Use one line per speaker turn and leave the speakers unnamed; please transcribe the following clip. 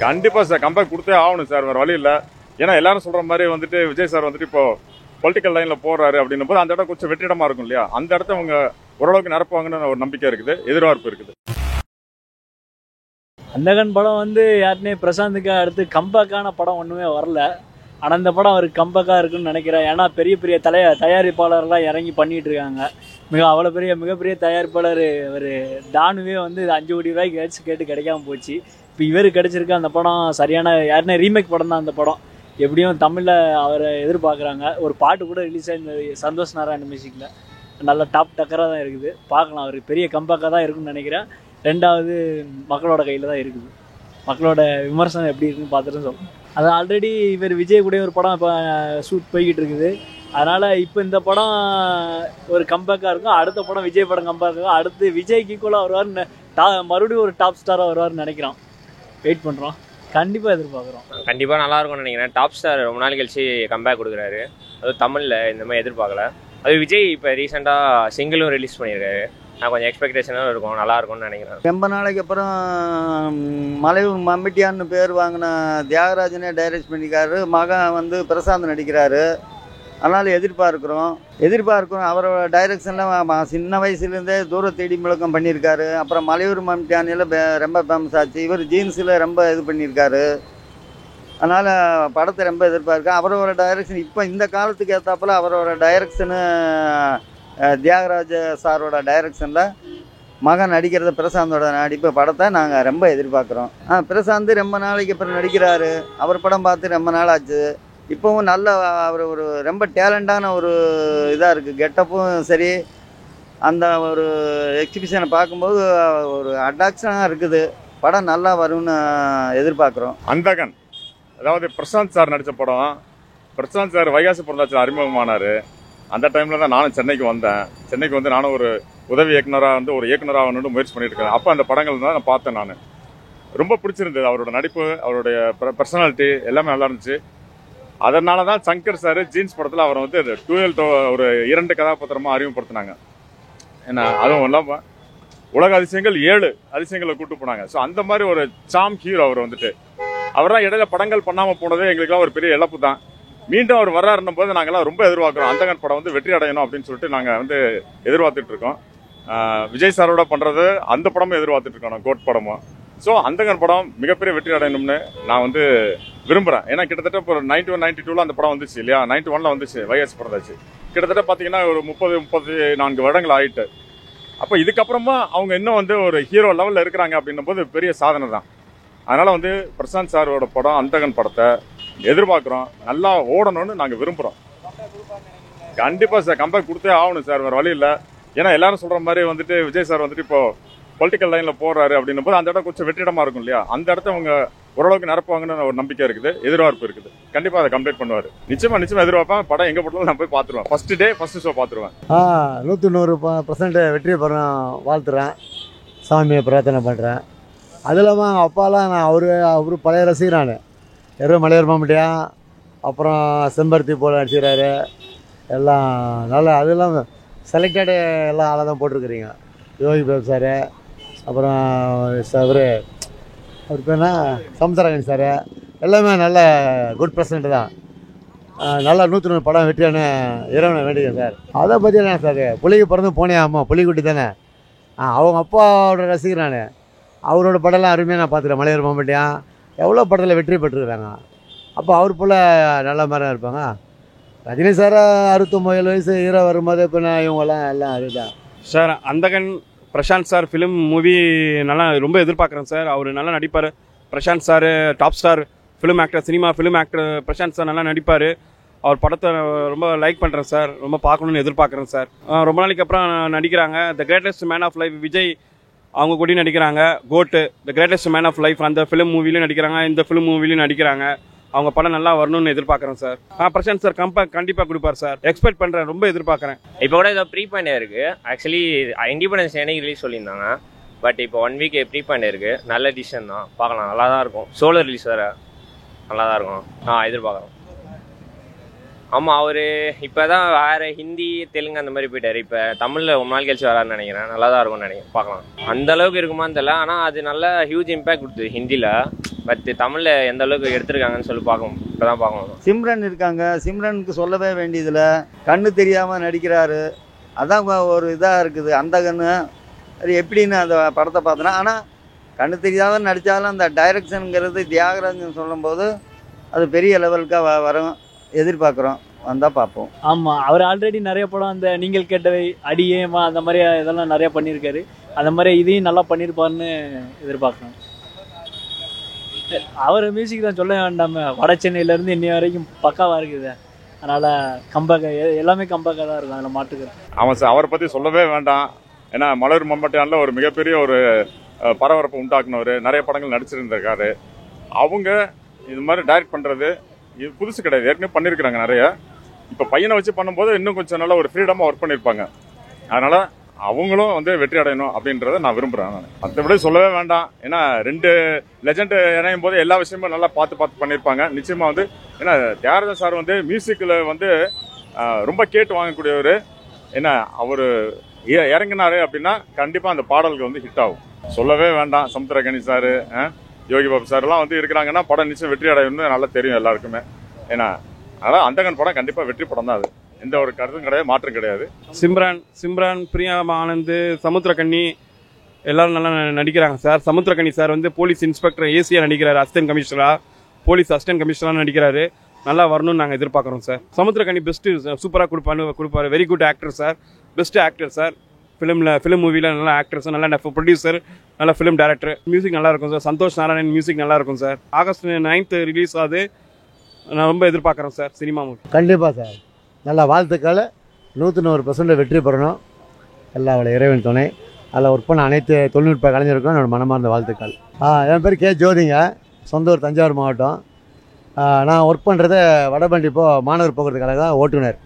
கண்டிப்பாக sir comeback கொடுத்தே ஆகணும் சார், வேறு வழி இல்லை. ஏன்னா எல்லாரும் சொல்கிற மாதிரி வந்துட்டு விஜய் சார் வந்துட்டு இப்போ பொலிட்டிக்கல் லைனில் போடுறாரு அப்படின்னும் போது அந்த இடம் கொஞ்சம் வெற்றிடமாக இருக்கும் இல்லையா, அந்த இடத்த அவங்க ஓரளவுக்கு நிரப்புவாங்கன்னு ஒரு நம்பிக்கை இருக்குது, எதிர்பார்ப்பு இருக்குது.
அந்தகன் படம் வந்து யாருனே பிரசாந்துக்கு அடுத்து கம்பேக்கான படம் ஒன்றுமே வரல. ஆனால் இந்த படம் அவருக்கு கம்பேக்காக இருக்குன்னு நினைக்கிறேன். ஏன்னா பெரிய பெரிய தயாரிப்பாளர்லாம் இறங்கி பண்ணிகிட்டு இருக்காங்க. மிகப்பெரிய தயாரிப்பாளர் ஒரு டானுவே வந்து 5 கோடி ரூபாய்க்கு கேட்டு கிடைக்காம போச்சு. இப்போ இவர் கிடைச்சிருக்கு. அந்த படம் சரியான யாருனே ரீமேக் படம் தான் அந்த படம். எப்படியும் தமிழில் அவரை எதிர்பார்க்குறாங்க. ஒரு பாட்டு கூட ரிலீஸ் ஆகிருந்தது சந்தோஷ் நாராயண் மியூசிக்கில். நல்ல டாப் டக்கராக தான் இருக்குது. பார்க்கலாம், அவர் பெரிய கம்பேக்காக தான் இருக்குன்னு நினைக்கிறேன். ரெண்டாவது மக்களோட கையில் தான் இருக்குது. மக்களோட விமர்சனம் எப்படி இருக்குன்னு பார்த்துட்டு சொல்லணும். அது ஆல்ரெடி இவர் விஜய் கூட ஒரு படம் இப்போ ஷூட் போய்கிட்டு இருக்குது. அதனால் இப்போ இந்த படம் ஒரு கம்பேக்காக இருக்கும். அடுத்த படம் விஜய் படம் கம்பேக்காக இருக்கும். அடுத்து விஜய்க்கு ஈக்குவலாக வருவார்னு மறுபடியும் ஒரு டாப் ஸ்டாராக வருவார்னு நினைக்கிறோம். வெயிட் பண்ணுறோம். கண்டிப்பாக எதிர்பார்க்குறோம்.
கண்டிப்பாக நல்லா இருக்கும்னு நினைக்கிறேன். டாப் ஸ்டார் ரொம்ப நாள் கழிச்சு கம்பேக் கொடுக்குறாரு. அது தமிழில் இந்த மாதிரி எதிர்பார்க்கல. அது விஜய் இப்போ ரீசெண்டாக சிங்கிளும் ரிலீஸ் பண்ணியிருக்காரு. நான் கொஞ்சம் எக்ஸ்பெக்டேஷனாக இருக்கும், நல்லா இருக்கும்னு நினைக்கிறேன்.
ரொம்ப நாளைக்கு அப்புறம் மலையூர் மம்மிட்டியான்னு பேர் வாங்கின தியாகராஜனே டைரக்ட் பண்ணிக்காரு. மகன் வந்து பிரசாந்த் நடிக்கிறாரு. அதனால் எதிர்பார்க்குறோம். அவரோட டைரக்ஷனில் சின்ன வயசுலேருந்தே தூர தேடி முழக்கம் பண்ணியிருக்காரு. அப்புறம் மலையூர் மம்மிட்டியானில் ரொம்ப ஃபேமஸ் ஆச்சு. இவர் ஜீன்ஸில் ரொம்ப இது பண்ணியிருக்காரு. அதனால் படத்தை ரொம்ப எதிர்பார்க்கேன். அவரோட டைரக்ஷன் இப்போ இந்த காலத்துக்கு ஏற்றாப்புல அவரோட டைரக்ஷனு தியாகராஜ சாரோட டைரக்ஷனில் மகன் நடிக்கிறத பிரசாந்தோட நடிப்பு படத்தை நாங்கள் ரொம்ப எதிர்பார்க்குறோம். பிரசாந்த் ரொம்ப நாளைக்கு அப்புறம் நடிக்கிறாரு. அவர் படம் பார்த்து ரொம்ப நாள் ஆச்சு. இப்போவும் நல்ல அவர் ஒரு ரொம்ப டேலண்டான ஒரு இதாக இருக்குது. கெட்டப்பும் சரி, அந்த ஒரு எக்ஸிபிஷனை பார்க்கும்போது ஒரு அட்ராக்ஷனாக இருக்குது. படம் நல்லா வரும்னு எதிர்பார்க்குறோம்.
அந்தகன் அதாவது பிரசாந்த் சார் நடித்த படம். பிரசாந்த் சார் வைகாசி பிறந்தாச்சு அறிமுகமானார். அந்த டைமில் தான் நானும் சென்னைக்கு வந்தேன். சென்னைக்கு வந்து நானும் ஒரு உதவி இயக்குனராக வந்து ஒரு இயக்குனராக வந்து முயற்சி பண்ணிட்டு இருக்கேன். அப்போ அந்த படங்கள் தான் நான் பார்த்தேன். நான் ரொம்ப பிடிச்சிருந்தது. அவரோட நடிப்பு, அவருடைய பர்சனாலிட்டி எல்லாமே நல்லா இருந்துச்சு. அதனால தான் சங்கர் சார் ஜீன்ஸ் படத்தில் அவரை வந்து ஒரு 2 கதாபாத்திரமாக அறிமுகப்படுத்தினாங்க. ஏன்னா அதுவும் இல்லாமல் உலக அதிசயங்கள் 7 அதிசயங்களை கூட்டு போனாங்க. ஸோ அந்த மாதிரி ஒரு சாம் ஹீரோ அவர் வந்துட்டு. அவரெல்லாம் இடையில படங்கள் பண்ணாமல் போனதே எங்களுக்கெல்லாம் ஒரு பெரிய இழப்பு தான். மீண்டும் அவர் வர்றாருன்னும் போது நாங்கள்லாம் ரொம்ப எதிர்பார்க்குறோம். அந்தகன் படம் வந்து வெற்றி அடையணும் அப்படின்னு சொல்லிட்டு நாங்கள் வந்து எதிர்பார்த்துட்டு இருக்கோம். விஜய் சாரோட பண்ணுறது அந்த படமும் எதிர்பார்த்துட்டு இருக்கோம், கோட் படமும். ஸோ அந்தகன் படம் மிகப்பெரிய வெற்றி அடையணும்னு நான் வந்து விரும்புகிறேன். ஏன்னா கிட்டத்தட்ட இப்போ 91, 92 அந்த படம் வந்துச்சு இல்லையா, 91 வந்துச்சு, வைகாசி பிறந்தாச்சு. கிட்டத்தட்ட பார்த்தீங்கன்னா ஒரு 34 வருடங்கள் ஆகிட்டு. அப்போ இதுக்கப்புறமா அவங்க இன்னும் வந்து ஒரு ஹீரோ லெவலில் இருக்கிறாங்க அப்படின்னும் போது பெரிய சாதனை தான். அதனால் வந்து பிரசாந்த் சாரோட படம் அந்தகன் படத்தை எதிர்பார்க்குறோம். நல்லா ஓடணும்னு நாங்கள் விரும்புகிறோம். கண்டிப்பாக சார் கம்பேக் கொடுத்தே ஆகணும் சார், வேறு வழி இல்லை. ஏன்னா எல்லாரும் சொல்கிற மாதிரி வந்துட்டு விஜய் சார் வந்துட்டு இப்போ பொலிட்டிக்கல் லைனில் போடுறாரு அப்படின்னும் போது அந்த இடம் கொஞ்சம் வெற்றிடமாக இருக்கும் இல்லையா, அந்த இடத்த அவங்க ஓரளவுக்கு நிரப்புவாங்கன்னு ஒரு நம்பிக்கை இருக்குது, எதிர்பார்ப்பு இருக்குது. கண்டிப்பாக அதை கம்ப்ளீட் பண்ணுவார். நிச்சயமாக எதிர்பார்ப்பேன். படம் எங்கே போட்டாலும் நான் போய் பார்த்துருவேன். ஃபர்ஸ்ட் டே ஃபர்ஸ்ட் ஷோ பார்த்துருவேன்.
100% வெற்றி பெறும் வாழ்த்துறேன். சாமியை பிரார்த்தனை பண்ணுறேன். அது இல்லாமல் அவங்க அப்பாலாம் நான் அவரு பழைய ரசிகரானு. மலையூர் மம்மிட்டியா, அப்புறம் செம்பருத்தி போல் நடிச்சுக்கிறாரு. எல்லாம் நல்லா, அது இல்லாமல் செலக்டடு எல்லாம் ஆளாக தான் போட்டிருக்கிறீங்க. யோகி பாபு சார், அப்புறம் அவர் பேர்னா சமுத்திரகன் சார், எல்லாமே நல்ல குட் பர்சன்ட் தான். நல்லா 100 படம் வெற்றியான இறைவனை வேண்டியது சார். அதை பற்றி என்ன சார், புலிக்கு பிறந்து போனே, ஆமாம் புலிக்குட்டி தானே. அவங்க அப்பாவோட ரசிகர் நான். அவரோட படம்லாம் அருமையாக நான் பார்த்துக்கிறேன். மலையூர் மம்மிட்டியா எவ்வளோ படத்தில் வெற்றி பெற்றுருக்காங்க. அப்போ அவர் போல் நல்ல மாதிரி தான் இருப்பாங்க. ரஜினி சார் 67 வயசு ஹீரோ வரும்போது இப்போ இவங்கெல்லாம் எல்லாம் அதுதான்
சார். அந்தகன் பிரசாந்த் சார் ஃபிலிம் மூவி நல்லா ரொம்ப எதிர்பார்க்குறேன் சார். அவர் நல்லா நடிப்பார். Prashanth sir top star film actor, cinema film actor Prashanth sir நல்லா நடிப்பார். அவர் படத்தை ரொம்ப லைக் பண்ணுறேன் சார். ரொம்ப பார்க்கணுன்னு எதிர்பார்க்குறேன் சார். ரொம்ப நாளைக்கு அப்புறம் நடிக்கிறாங்க. The greatest man of life Vijay அவங்க கூடயும் நடிக்கிறாங்க. GOAT the greatest man of life அந்த ஃபிலிம் மூவிலையும் நடிக்கிறாங்க, இந்த ஃபிலிம் மூவிலையும் நடிக்கிறாங்க. அவங்க படம் நல்லா வரணும்னு எதிர்பார்க்குறேன் சார். பிரசாந்த் சார் கண்டிப்பாக கொடுப்பார் சார். எக்ஸ்பெக்ட் பண்ணுறேன், ரொம்ப எதிர்பார்க்குறேன்.
இப்போ கூட ஏதோ ப்ரீ பாயிண்ட் இருக்குது. ஆக்சுவலி இண்டிபெண்டன்ஸ் எனக்கு ரிலீஸ் சொல்லியிருந்தாங்க. பட் இப்போ 1 வீக் ப்ரீ பாயிண்ட் இருக்குது. நல்ல டிசிஷன் தான், பார்க்கலாம். நல்லா தான் இருக்கும். சோலோ ரிலீஸ் வேறு நல்லா தான் இருக்கும். எதிர்பார்க்குறோம். ஆமாம், அவர் இப்போ தான் வேறு ஹிந்தி தெலுங்கு அந்த மாதிரி போயிட்டார். இப்போ தமிழில் ரொம்ப நாள் கழிச்சு வரான்னு நினைக்கிறேன். நல்லா தான் இருக்கும்னு நினைக்கிறேன், பார்க்கலாம். அந்த அளவுக்கு இருக்குமான்னு தெரியல, ஆனால் அது நல்லா ஹியூஜ் இம்பேக்ட் கொடுத்துது ஹிந்தியில். பட் தமிழில் எந்த அளவுக்கு எடுத்திருக்காங்கன்னு சொல்லி பார்க்கணும், இப்போ தான் பார்க்கணும்.
சிம்ரன் இருக்காங்க, சிம்ரனுக்கு சொல்லவே வேண்டியதில்லை, கண்ணு தெரியாமல் நடிக்கிறாரு. அதான் ஒரு இதாக இருக்குது அந்த கண்ணு. அது எப்படின்னு அந்த படத்தை பார்த்தோன்னா, ஆனால் கண்ணு தெரியாத நடித்தாலும் அந்த டைரக்ஷனுங்கிறது தியாகராஜன் சொல்லும்போது அது பெரிய லெவலுக்காக வரும், எதிர்பார்க்குறோம், வந்தால் பார்ப்போம்.
ஆமாம், அவர் ஆல்ரெடி நிறைய படம் அந்த நீங்கள் கேட்டவை, அடியேமா அந்த மாதிரி இதெல்லாம் நிறைய பண்ணியிருக்காரு. அந்த மாதிரி இதையும் நல்லா பண்ணியிருப்பாருன்னு எதிர்பார்க்குறோம். அவர் மியூசிக் தான் சொல்ல வேண்டாமே, வட சென்னையிலேருந்து இன்னி வரைக்கும் பக்காவாக இருக்குது. அதனால் கம்பேக் எல்லாமே கம்பேக்காக தான் இருக்கும், அதில் மாட்டுக்கிறது.
ஆமாம் சார், அவரை பற்றி சொல்லவே வேண்டாம். ஏன்னா மலர் மம்பட்டியானில் ஒரு மிகப்பெரிய ஒரு பரபரப்பு உண்டாக்குனவர், நிறைய படங்கள் நடிச்சிருந்திருக்காரு. அவங்க இது மாதிரி டைரக்ட் பண்ணுறது இது புதுசு கிடையாது, ஏற்கனவே பண்ணியிருக்கிறாங்க நிறைய. இப்போ பையனை வச்சு பண்ணும்போது இன்னும் கொஞ்சம் நல்லா ஒரு ஃப்ரீடமாக ஒர்க் பண்ணியிருப்பாங்க. அதனால் அவங்களும் வந்து வெற்றி அடையணும் அப்படின்றத நான் விரும்புகிறேன். நான் மற்றபடி சொல்லவே வேண்டாம். ஏன்னா 2 லெஜண்ட் இணையும் போது எல்லா விஷயமும் நல்லா பார்த்து பண்ணியிருப்பாங்க. நிச்சயமாக வந்து ஏன்னா தியாகராஜன் சார் வந்து மியூசிக்கில் வந்து ரொம்ப கேட்டு வாங்கக்கூடியவர். ஏன்னா அவர் இறங்கினாரு அப்படின்னா கண்டிப்பாக அந்த பாடலுக்கு வந்து ஹிட் ஆகும். சொல்லவே வேண்டாம். சமுத்திரகனி சார், யோகி பாபு சார்லாம் வந்து இருக்கிறாங்கன்னா படம் நிச்சயம் வெற்றி அடையும்னு நல்லா தெரியும் எல்லாருக்குமே. ஏன்னா அதனால் அந்தகன் படம் கண்டிப்பாக வெற்றி படம் தான். அது எந்த ஒரு கருத்தும் கிடையாது, மாற்றம் கிடையாது.
சிம்ரான், பிரியா ஆனந்த், சமுத்திரகனி எல்லாரும் நல்லா நடிக்கிறாங்க சார். சமுத்திரகனி சார் வந்து போலீஸ் இன்ஸ்பெக்டர் ஏசியாக நடிக்கிறாரு, அசிஸ்டன்ட் கமிஷனராக, போலீஸ் அசிஸ்டன்ட் கமிஷனராக நடிக்கிறாரு. நல்லா வரணும்னு நாங்கள் எதிர்பார்க்குறோம் சார். சமுத்திரகனி பெஸ்ட்டு சூப்பராக கொடுப்பாரு. Very good actor sir, best actor sir. Film மூவியில் நல்ல ஆக்டர்ஸ், நல்ல ப்ரொடியூசர், நல்ல ஃபிலிம் டைரக்டர். மியூசிக் நல்லா இருக்கும் சார். சந்தோஷ் நாராயணன் மியூசிக் நல்லா இருக்கும் சார். ஆகஸ்ட் 9th ரிலீஸ் ஆகுது. நான் ரொம்ப எதிர்பார்க்குறேன் சார் சினிமா மூவி.
கண்டிப்பாக சார், நல்ல வாழ்த்துக்கள். 100% வெற்றி பெறணும். எல்லாவோட இறைவன் துணை. அதில் ஒர்க் பண்ண அனைத்து தொழில்நுட்ப கலைஞருக்கும் என்னோட மனமார்ந்த வாழ்த்துக்கள். என் பேர் கே ஜோதிங்க, சொந்த ஊர் தஞ்சாவூர் மாவட்டம். நான் ஒர்க் பண்ணுறது வடபண்டி மாநகர் போக்குவரத்து கழகம் ஓட்டுநர்.